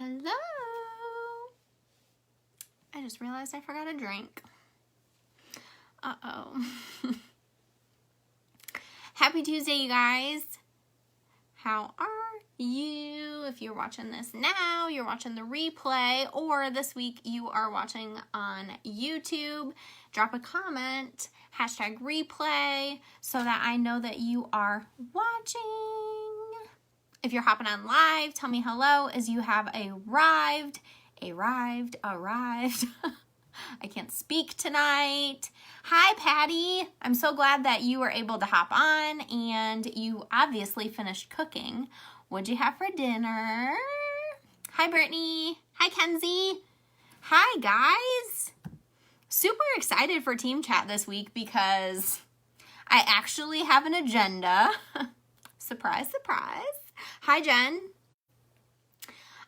Hello. I just realized I forgot a drink. Uh-oh. Happy Tuesday, you guys. How are you? If you're watching this now, you're watching the replay, or this week you are watching on YouTube, drop a comment, hashtag replay, so that I know that you are watching. If you're hopping on live, tell me hello as you have arrived. I can't speak tonight. Hi, Patty. I'm so glad that you were able to hop on and you obviously finished cooking. What'd you have for dinner? Hi, Brittany. Hi, Kenzie. Hi, guys. Super excited for team chat this week because I actually have an agenda. Surprise, surprise. Hi, Jen.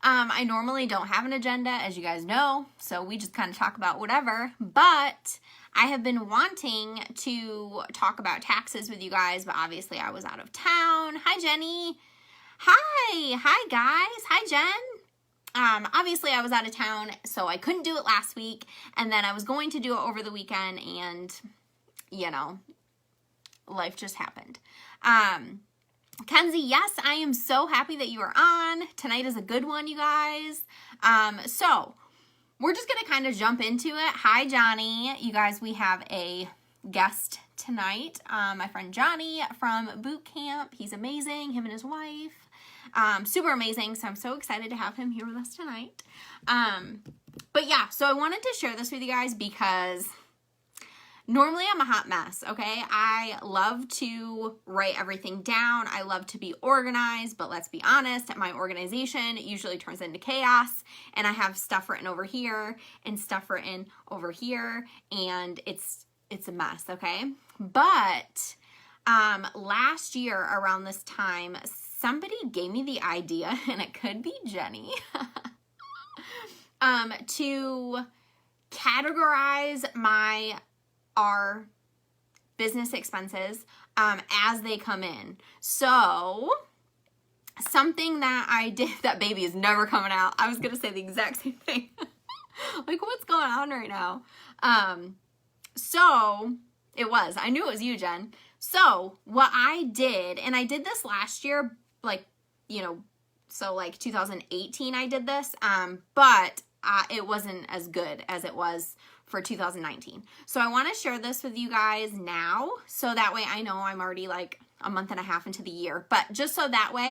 I normally don't have an agenda, as you guys know, so we just kind of talk about whatever, but I have been wanting to talk about taxes with you guys, but obviously I was out of town. Hi, Jenny. Hi, guys. Hi, Jen. Obviously I was out of town, so I couldn't do it last week, and then I was going to do it over the weekend, and, you know, life just happened. Kenzie, yes, I am so happy that you are on. Tonight is a good one, you guys. So we're just going to kind of jump into it. Hi, Johnny. You guys, we have a guest tonight. My friend Johnny from boot camp. He's amazing, him and his wife. Super amazing. So I'm so excited to have him here with us tonight. But yeah, so I wanted to share this with you guys because normally I'm a hot mess, okay? I love to write everything down. I love to be organized, but let's be honest, my organization usually turns into chaos, and I have stuff written over here and stuff written over here, and it's a mess, okay? But last year around this time, somebody gave me the idea, and it could be Jenny, to categorize our business expenses as they come in. So something that I did, that baby is never coming out. I was going to say the exact same thing. Like, what's going on right now? So it was, I knew it was you, Jen. So what I did, and I did this last year, like, you know, so like 2018 I did this, but it wasn't as good as it was for 2019. So I want to share this with you guys now, so that way I know I'm already like a month and a half into the year, but just so that way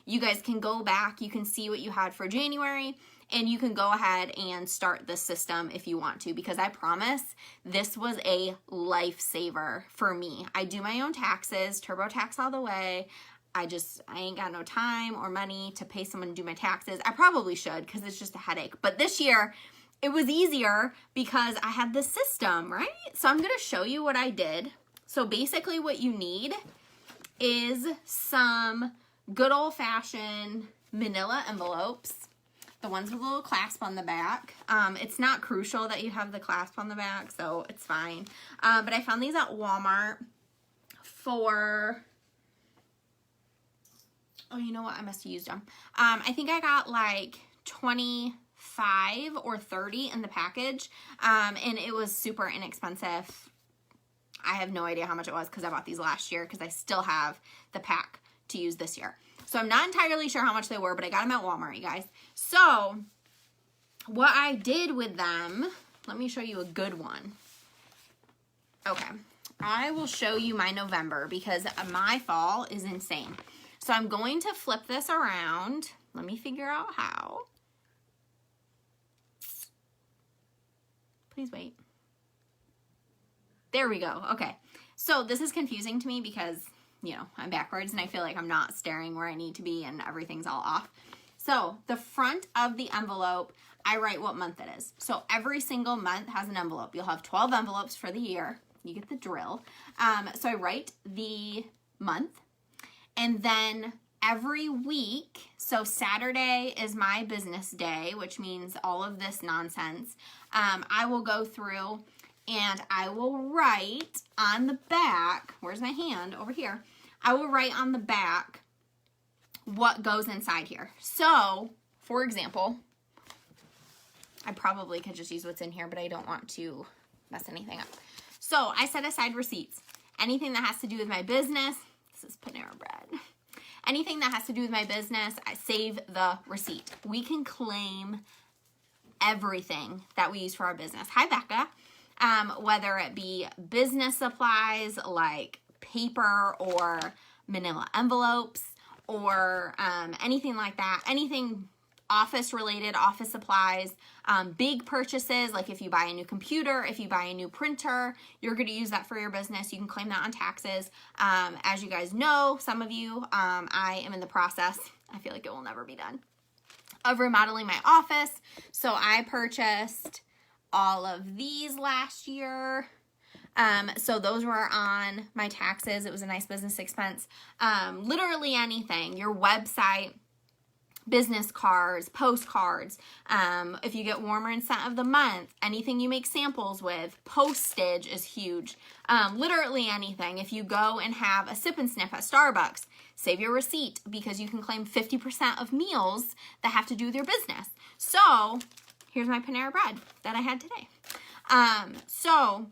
you guys can go back, you can see what you had for January, and you can go ahead and start this system if you want to, because I promise this was a lifesaver for me. I do my own taxes, TurboTax all the way. I ain't got no time or money to pay someone to do my taxes. I probably should, because it's just a headache. But this year, it was easier because I had this system, right? So I'm going to show you what I did. So basically what you need is some good old-fashioned manila envelopes, the ones with a little clasp on the back. It's not crucial that you have the clasp on the back, so it's fine. But I found these at Walmart for... Oh, you know what? I must have used them. I think I got like 25 or 30 in the package, and it was super inexpensive. I have no idea how much it was because I bought these last year because I still have the pack to use this year. So I'm not entirely sure how much they were, but I got them at Walmart, you guys. So what I did with them, let me show you a good one. Okay, I will show you my November because my fall is insane. So I'm going to flip this around. Let me figure out how. Please wait. There we go. Okay. So this is confusing to me because, you know, I'm backwards and I feel like I'm not staring where I need to be and everything's all off. So the front of the envelope, I write what month it is. So every single month has an envelope. You'll have 12 envelopes for the year. You get the drill. So I write the month. And then every week, so Saturday is my business day, which means all of this nonsense. I will go through and I will write on the back, where's my hand? Over here. I will write on the back what goes inside here. So for example, I probably could just use what's in here, but I don't want to mess anything up. So I set aside receipts. Anything that has to do with my business, this is Panera Bread. Anything that has to do with my business, I save the receipt. We can claim everything that we use for our business. Hi, Becca. Whether it be business supplies like paper or manila envelopes or anything like that, anything office related, office supplies, big purchases, like if you buy a new computer, if you buy a new printer, you're going to use that for your business. You can claim that on taxes. As you guys know, some of you, I am in the process, I feel like it will never be done, of remodeling my office. So I purchased all of these last year. So those were on my taxes. It was a nice business expense. Literally anything, your website, business cards, postcards, if you get warmer and scent of the month, anything you make samples with, postage is huge. Literally anything. If you go and have a sip and sniff at Starbucks, save your receipt because you can claim 50% of meals that have to do with your business. So here's my Panera Bread that I had today. So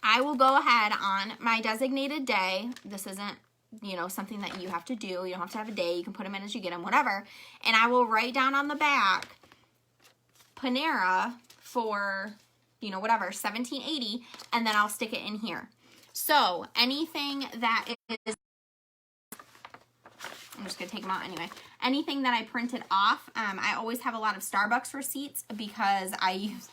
I will go ahead on my designated day. This isn't, you know, something that you have to do. You don't have to have a day. You can put them in as you get them, whatever. And I will write down on the back Panera for, you know, whatever, $17.80, and then I'll stick it in here. So anything that is, I'm just going to take them out anyway. Anything that I printed off, I always have a lot of Starbucks receipts because I use,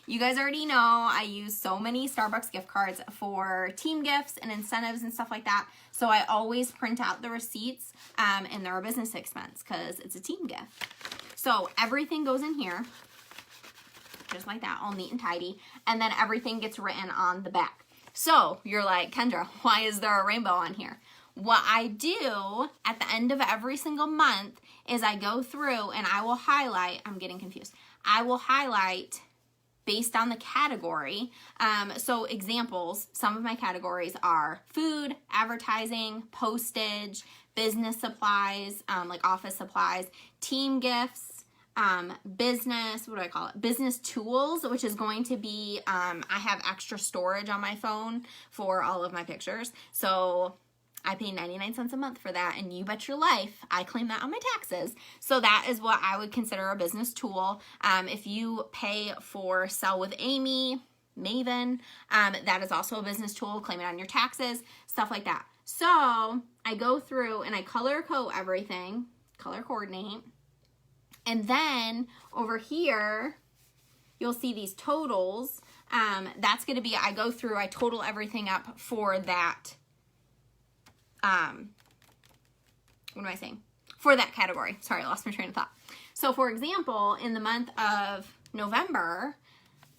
you guys already know, I use so many Starbucks gift cards for team gifts and incentives and stuff like that. So I always print out the receipts and they're a business expense because it's a team gift. So everything goes in here, just like that, all neat and tidy. And then everything gets written on the back. So you're like, Kendra, why is there a rainbow on here? What I do at the end of every single month is I go through and I will highlight, I'm getting confused, I will highlight based on the category. So examples, some of my categories are food, advertising, postage, business supplies, like office supplies, team gifts, business, what do I call it? Business tools, which is going to be, I have extra storage on my phone for all of my pictures. So I pay 99 cents a month for that, and you bet your life I claim that on my taxes. So that is what I would consider a business tool. If you pay for Sell with Amy, Maven, that is also a business tool. Claim it on your taxes, stuff like that. So I go through and I color code everything, color coordinate, and then over here you'll see these totals. That's going to be, I go through, I total everything up for that. What am I saying? For that category. Sorry, I lost my train of thought. So for example, in the month of November,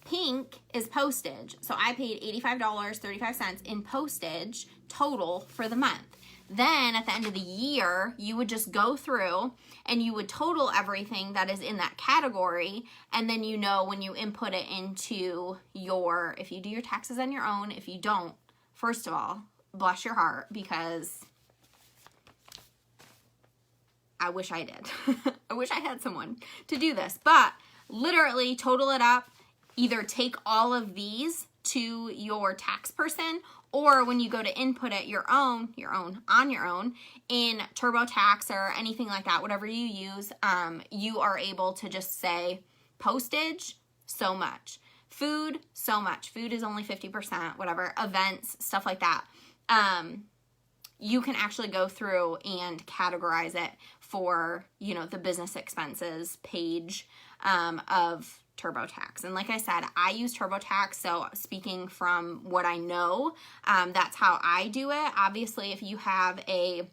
pink is postage. So I paid $85.35 in postage total for the month. Then at the end of the year, you would just go through and you would total everything that is in that category. And then you know when you input it into your, if you do your taxes on your own, if you don't, first of all, bless your heart, because I wish I did. I wish I had someone to do this, but literally total it up, either take all of these to your tax person, or when you go to input it on your own in TurboTax or anything like that, whatever you use, you are able to just say postage, so much. Food, so much. Food is only 50%, whatever. Events, stuff like that. You can actually go through and categorize it for, you know, the business expenses page of TurboTax. And like I said, I use TurboTax, so speaking from what I know, that's how I do it. Obviously, if you have a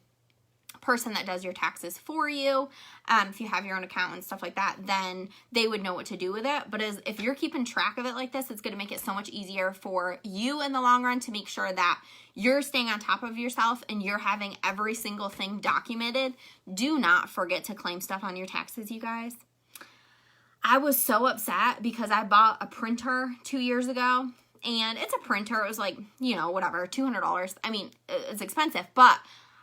person that does your taxes for you, if you have your own account and stuff like that, then they would know what to do with it. But if you're keeping track of it like this, it's going to make it so much easier for you in the long run to make sure that you're staying on top of yourself and you're having every single thing documented. Do not forget to claim stuff on your taxes, you guys. I was so upset because I bought a printer 2 years ago, and it's a printer. It was like, you know, whatever, $200. I mean, it's expensive, but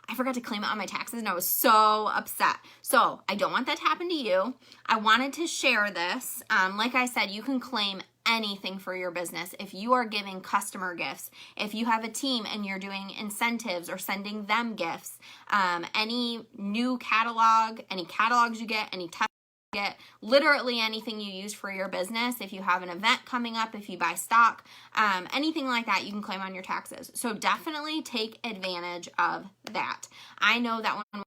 I forgot to claim it on my taxes and I was so upset. So I don't want that to happen to you. I wanted to share this. Like I said, you can claim anything for your business. If you are giving customer gifts, if you have a team and you're doing incentives or sending them gifts, any new catalog, any catalogs you get, any tests you get, literally anything you use for your business. If you have an event coming up, if you buy stock, anything like that, you can claim on your taxes. So definitely take advantage of that. I know that when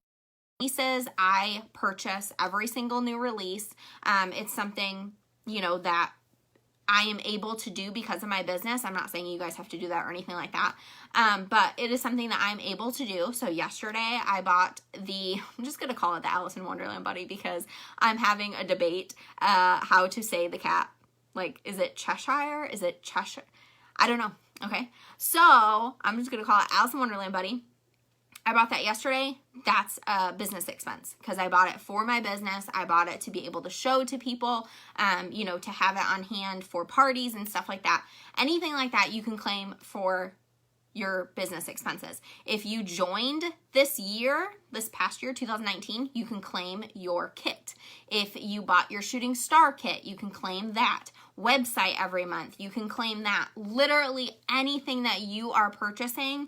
releases, I purchase every single new release. It's something, that I am able to do because of my business. I'm not saying you guys have to do that or anything like that. But it is something that I'm able to do. So yesterday I bought I'm just going to call it the Alice in Wonderland Buddy because I'm having a debate how to say the cat. Like, is it Cheshire? Is it Cheshire? I don't know. Okay. So I'm just going to call it Alice in Wonderland Buddy. I bought that yesterday. That's a business expense because I bought it for my business. I bought it to be able to show to people, to have it on hand for parties and stuff like that. Anything like that you can claim for your business expenses. If you joined this past year, 2019, you can claim your kit. If you bought your shooting star kit, you can claim that. Website every month, you can claim that. Literally anything that you are purchasing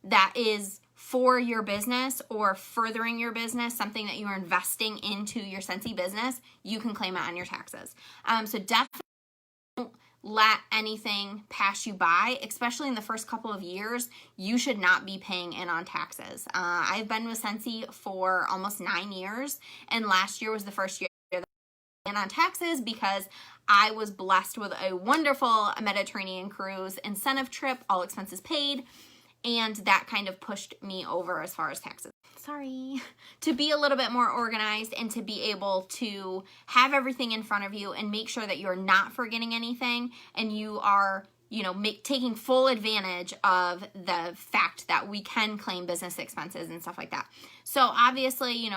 that is for your business or furthering your business, something that you are investing into your Scentsy business, you can claim it on your taxes. So definitely don't let anything pass you by, especially in the first couple of years. You should not be paying in on taxes. I've been with Scentsy for almost 9 years, and last year was the first year that I paid in on taxes because I was blessed with a wonderful Mediterranean cruise incentive trip, all expenses paid. And that kind of pushed me over as far as taxes. Sorry. To be a little bit more organized and to be able to have everything in front of you and make sure that you're not forgetting anything and you are, taking full advantage of the fact that we can claim business expenses and stuff like that. So obviously,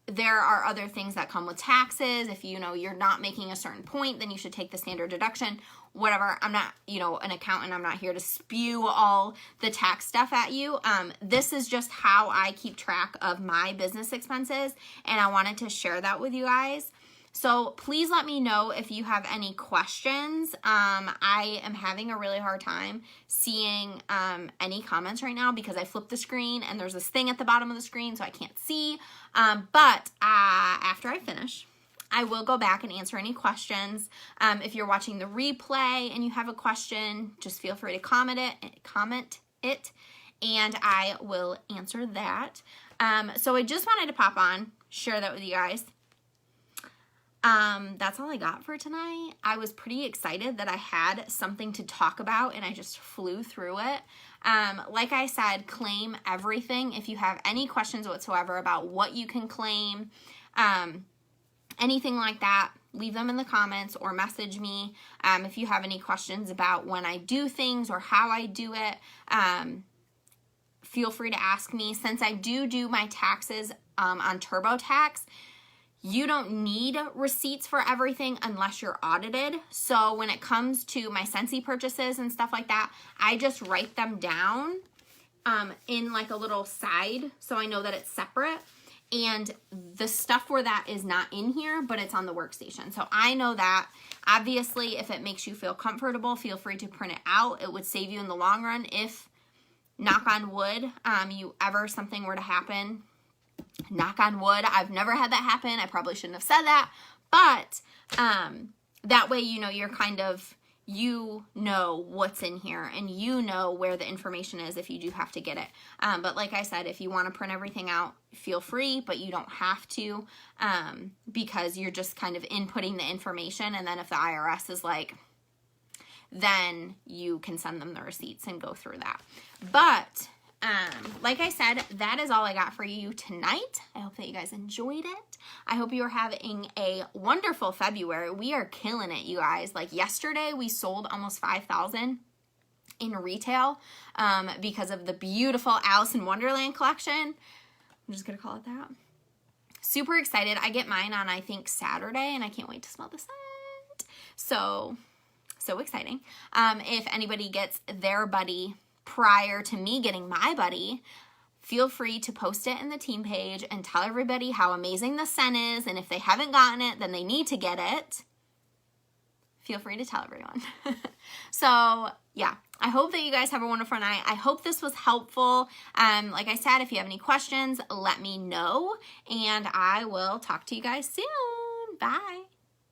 there are other things that come with taxes. If you're not making a certain point, then you should take the standard deduction. Whatever. I'm not, an accountant. I'm not here to spew all the tax stuff at you. This is just how I keep track of my business expenses, and I wanted to share that with you guys. So please let me know if you have any questions. I am having a really hard time seeing any comments right now because I flipped the screen and there's this thing at the bottom of the screen so I can't see. But after I finish, I will go back and answer any questions. If you're watching the replay and you have a question, just feel free to comment it, and I will answer that. So I just wanted to pop on, share that with you guys. That's all I got for tonight. I was pretty excited that I had something to talk about and I just flew through it. Like I said, claim everything. If you have any questions whatsoever about what you can claim, anything like that, leave them in the comments or message me. If you have any questions about when I do things or how I do it, feel free to ask me. Since I do my taxes on TurboTax, you don't need receipts for everything unless you're audited. So when it comes to my Scentsy purchases and stuff like that, I just write them down in like a little side so I know that it's separate. And the stuff for that is not in here, but it's on the workstation. So I know that. Obviously, if it makes you feel comfortable, feel free to print it out. It would save you in the long run if, knock on wood, something were to happen. Knock on wood. I've never had that happen. I probably shouldn't have said that. But that way, you're kind of, what's in here and where the information is if you do have to get it. But like I said, if you want to print everything out, feel free, but you don't have to because you're just kind of inputting the information. And then if the IRS is like, then you can send them the receipts and go through that. But like I said, that is all I got for you tonight. I hope that you guys enjoyed it. I hope you are having a wonderful February. We are killing it, you guys. Like yesterday, we sold almost 5,000 in retail because of the beautiful Alice in Wonderland collection. I'm just going to call it that. Super excited. I get mine on, I think, Saturday, and I can't wait to smell the scent. So exciting. If anybody gets their buddy prior to me getting my buddy, feel free to post it in the team page and tell everybody how amazing the scent is, and if they haven't gotten it, then they need to get it. Feel free to tell everyone. So yeah, I hope that you guys have a wonderful night. I hope this was helpful. Like I said, if you have any questions, let me know, and I will talk to you guys soon. Bye.